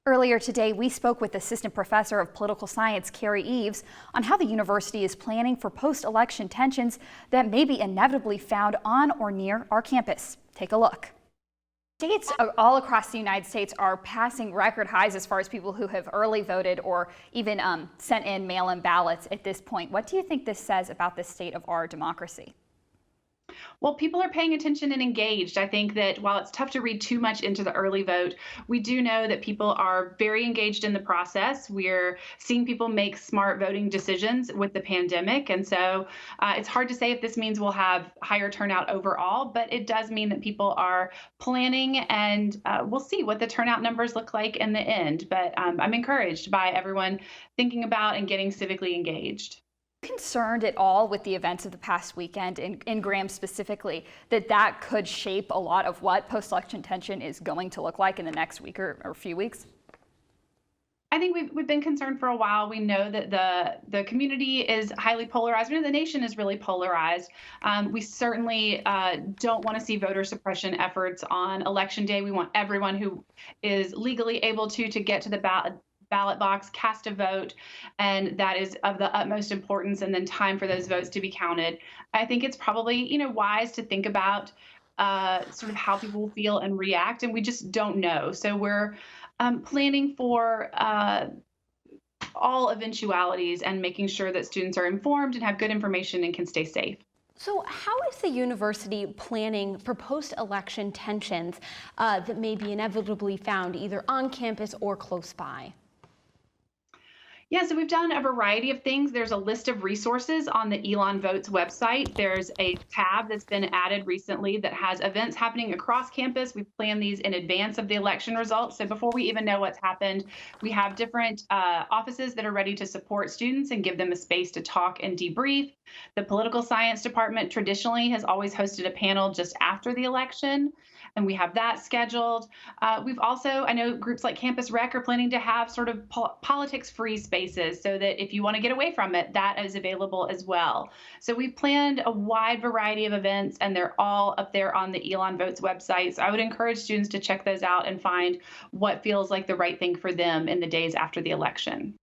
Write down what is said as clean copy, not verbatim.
Earlier today, we spoke with Assistant Professor of Political Science, Carrie Eaves, on how the university is planning for post-election tensions that may be inevitably found on or near our campus. Take a look. States all across the United States are passing record highs as far as people who have early voted or even sent in mail-in ballots at this point. What do you think this says about the state of our democracy? Well, people are paying attention and engaged. I think that while it's tough to read too much into the early vote, we do know that people are very engaged in the process. We're seeing people make smart voting decisions with the pandemic. And so it's hard to say if this means we'll have higher turnout overall, but it does mean that people are planning, and we'll see what the turnout numbers look like in the end. But I'm encouraged by everyone thinking about and getting civically engaged. Concerned at all with the events of the past weekend, in Graham specifically, that could shape a lot of what post-election tension is going to look like in the next week or few weeks? I think we've been concerned for a while. We know that the community is highly polarized. We know the nation is really polarized. We certainly don't want to see voter suppression efforts on Election Day. We want everyone who is legally able to get to the ballot box, cast a vote, and that is of the utmost importance, and then time for those votes to be counted. I think it's probably, wise to think about sort of how people feel and react, and we just don't know. So we're planning for all eventualities and making sure that students are informed and have good information and can stay safe. So how is the university planning for post-election tensions that may be inevitably found either on campus or close by? Yeah, so we've done a variety of things. There's a list of resources on the Elon Votes website. There's a tab that's been added recently that has events happening across campus. We've planned these in advance of the election results. So before we even know what's happened, we have different offices that are ready to support students and give them a space to talk and debrief. The political science department traditionally has always hosted a panel just after the election, and we have that scheduled. We've also, I know groups like Campus Rec are planning to have sort of politics-free spaces so that if you want to get away from it, that is available as well. So we've planned a wide variety of events, and they're all up there on the Elon Votes website. So I would encourage students to check those out and find what feels like the right thing for them in the days after the election.